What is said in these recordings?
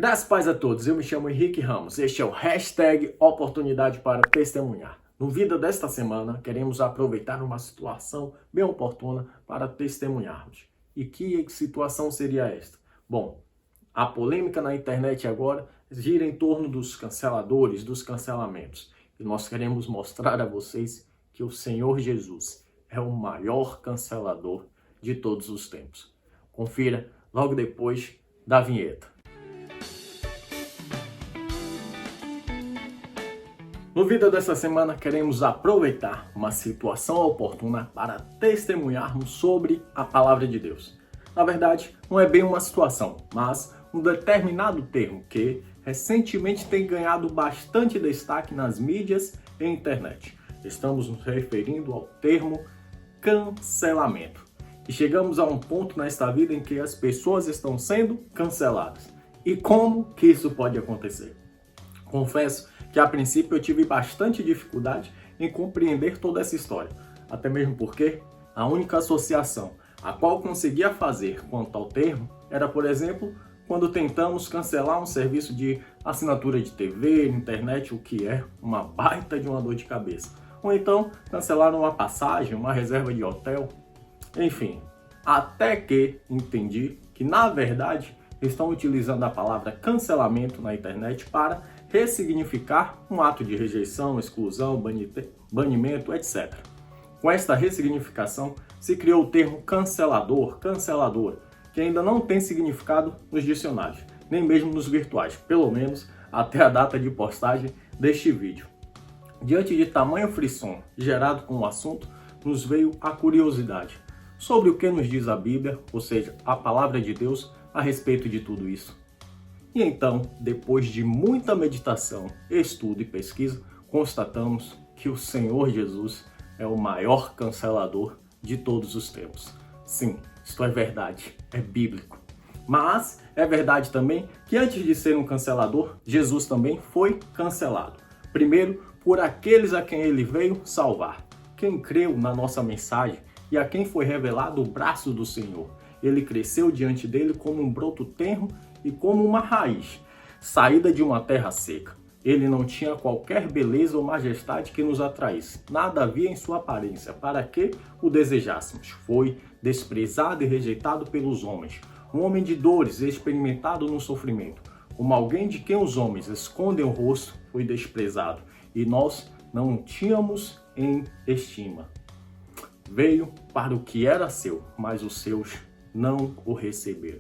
Graças e paz a todos, eu me chamo Henrique Ramos, este é o hashtag Oportunidade para Testemunhar. No vídeo desta semana, queremos aproveitar uma situação bem oportuna para testemunharmos. E que situação seria esta? Bom, a polêmica na internet agora gira em torno dos canceladores, dos cancelamentos. E nós queremos mostrar a vocês que o Senhor Jesus é o maior cancelador de todos os tempos. Confira logo depois da vinheta. No vídeo dessa semana, queremos aproveitar uma situação oportuna para testemunharmos sobre a palavra de Deus. Na verdade, não é bem uma situação, mas um determinado termo que recentemente tem ganhado bastante destaque nas mídias e internet. Estamos nos referindo ao termo cancelamento. E chegamos a um ponto nesta vida em que as pessoas estão sendo canceladas. E como que isso pode acontecer? Confesso que a princípio eu tive bastante dificuldade em compreender toda essa história, até mesmo porque a única associação a qual conseguia fazer quanto ao termo era, por exemplo, quando tentamos cancelar um serviço de assinatura de TV, internet, o que é uma baita de uma dor de cabeça. Ou então cancelar uma passagem, uma reserva de hotel, enfim. Até que entendi que, na verdade, estão utilizando a palavra cancelamento na internet para ressignificar um ato de rejeição, exclusão, banimento, etc. Com esta ressignificação, se criou o termo cancelador, canceladora, que ainda não tem significado nos dicionários, nem mesmo nos virtuais, pelo menos até a data de postagem deste vídeo. Diante de tamanho frisson gerado com o assunto, nos veio a curiosidade sobre o que nos diz a Bíblia, ou seja, a palavra de Deus, a respeito de tudo isso. E então, depois de muita meditação, estudo e pesquisa, constatamos que o Senhor Jesus é o maior cancelador de todos os tempos. Sim, isto é verdade, é bíblico. Mas é verdade também que antes de ser um cancelador, Jesus também foi cancelado. Primeiro, por aqueles a quem ele veio salvar. Quem creu na nossa mensagem e a quem foi revelado o braço do Senhor. Ele cresceu diante dele como um broto tenro e como uma raiz, saída de uma terra seca. Ele não tinha qualquer beleza ou majestade que nos atraísse. Nada havia em sua aparência para que o desejássemos. Foi desprezado e rejeitado pelos homens. Um homem de dores, experimentado no sofrimento. Como alguém de quem os homens escondem o rosto, foi desprezado. E nós não o tínhamos em estima. Veio para o que era seu, mas os seus não o receberam.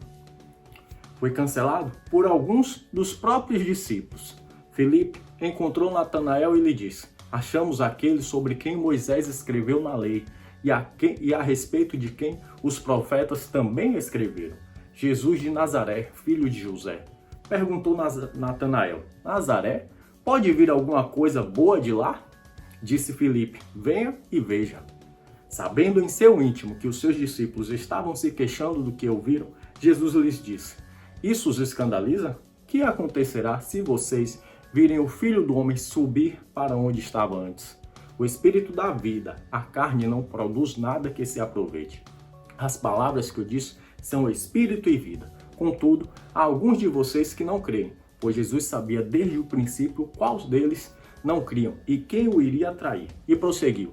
Foi cancelado por alguns dos próprios discípulos. Filipe encontrou Natanael e lhe disse: achamos aquele sobre quem Moisés escreveu na lei e a respeito de quem os profetas também escreveram. Jesus de Nazaré, filho de José. Perguntou Natanael: Nazaré? Pode vir alguma coisa boa de lá? Disse Filipe: venha e veja. Sabendo em seu íntimo que os seus discípulos estavam se queixando do que ouviram, Jesus lhes disse: isso os escandaliza? Que acontecerá se vocês virem o Filho do Homem subir para onde estava antes? O Espírito dá vida, a carne não produz nada que se aproveite. As palavras que eu disse são Espírito e vida. Contudo, há alguns de vocês que não creem, pois Jesus sabia desde o princípio quais deles não criam e quem o iria trair. E prosseguiu: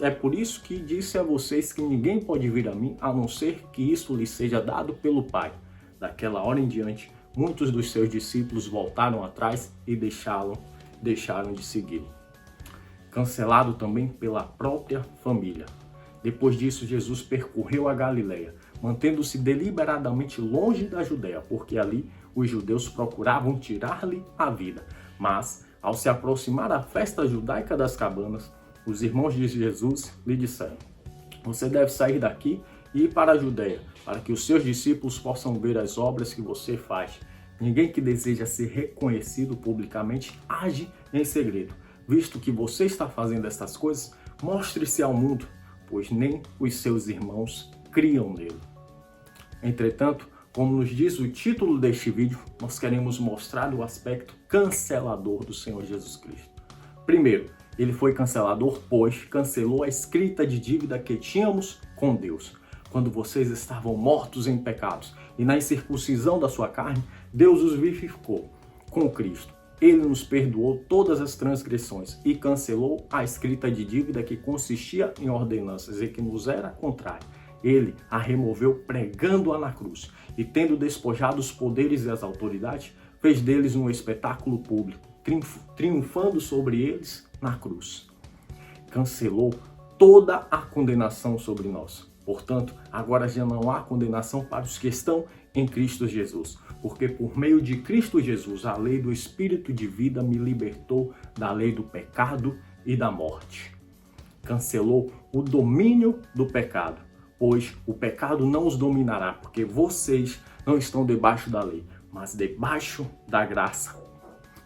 é por isso que disse a vocês que ninguém pode vir a mim, a não ser que isso lhe seja dado pelo Pai. Daquela hora em diante, muitos dos seus discípulos voltaram atrás e deixaram de segui-lo. Cancelado também pela própria família. Depois disso, Jesus percorreu a Galileia, mantendo-se deliberadamente longe da Judéia, porque ali os judeus procuravam tirar-lhe a vida. Mas, ao se aproximar da festa judaica das cabanas, os irmãos de Jesus lhe disseram: você deve sair daqui e ir para a Judéia, para que os seus discípulos possam ver as obras que você faz. Ninguém que deseja ser reconhecido publicamente age em segredo. Visto que você está fazendo estas coisas, mostre-se ao mundo, pois nem os seus irmãos criam nele. Entretanto, como nos diz o título deste vídeo, nós queremos mostrar o aspecto cancelador do Senhor Jesus Cristo. Primeiro, ele foi cancelador, pois cancelou a escrita de dívida que tínhamos com Deus. Quando vocês estavam mortos em pecados e na incircuncisão da sua carne, Deus os vivificou com Cristo. Ele nos perdoou todas as transgressões e cancelou a escrita de dívida que consistia em ordenanças e que nos era contrária. Ele a removeu pregando-a na cruz e, tendo despojado os poderes e as autoridades, fez deles um espetáculo público, triunfando sobre eles na cruz. Cancelou toda a condenação sobre nós. Portanto, agora já não há condenação para os que estão em Cristo Jesus, porque por meio de Cristo Jesus, a lei do Espírito de vida me libertou da lei do pecado e da morte. Cancelou o domínio do pecado, pois o pecado não os dominará, porque vocês não estão debaixo da lei, mas debaixo da graça.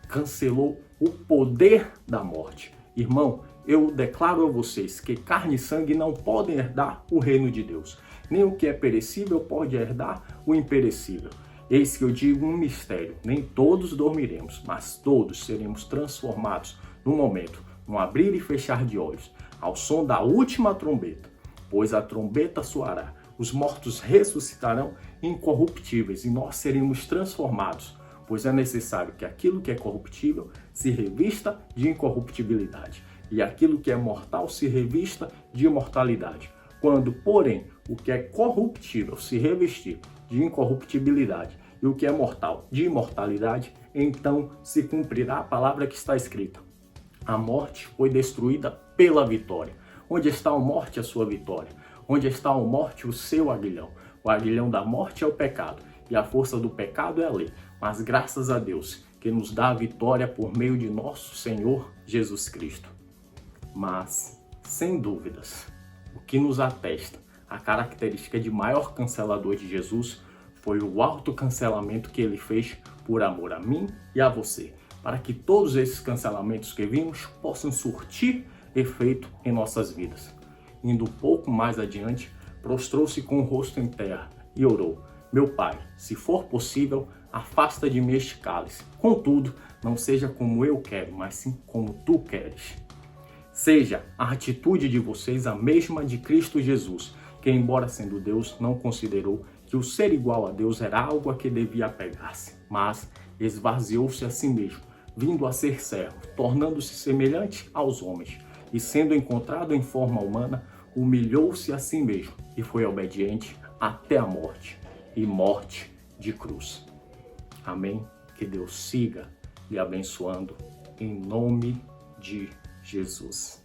Cancelou o poder da morte. Irmão, eu declaro a vocês que carne e sangue não podem herdar o reino de Deus. Nem o que é perecível pode herdar o imperecível. Eis que eu digo um mistério: nem todos dormiremos, mas todos seremos transformados no momento, no abrir e fechar de olhos, ao som da última trombeta. Pois a trombeta soará, os mortos ressuscitarão incorruptíveis e nós seremos transformados, pois é necessário que aquilo que é corruptível se revista de incorruptibilidade e aquilo que é mortal se revista de imortalidade. Quando, porém, o que é corruptível se revestir de incorruptibilidade e o que é mortal de imortalidade, então se cumprirá a palavra que está escrita: a morte foi destruída pela vitória. Onde está a morte, a sua vitória? Onde está a morte, o seu aguilhão? O aguilhão da morte é o pecado e a força do pecado é a lei. Mas graças a Deus que nos dá a vitória por meio de nosso Senhor Jesus Cristo. Mas, sem dúvidas, o que nos atesta a característica de maior cancelador de Jesus foi o autocancelamento que ele fez por amor a mim e a você, para que todos esses cancelamentos que vimos possam surtir efeito em nossas vidas. Indo um pouco mais adiante, prostrou-se com o rosto em terra e orou: meu Pai, se for possível, afasta de mim este cálice. Contudo, não seja como eu quero, mas sim como tu queres. Seja a atitude de vocês a mesma de Cristo Jesus, que, embora sendo Deus, não considerou que o ser igual a Deus era algo a que devia apegar-se, mas esvaziou-se a si mesmo, vindo a ser servo, tornando-se semelhante aos homens, e sendo encontrado em forma humana, humilhou-se a si mesmo e foi obediente até a morte, e morte de cruz. Amém? Que Deus siga lhe abençoando em nome de Jesus.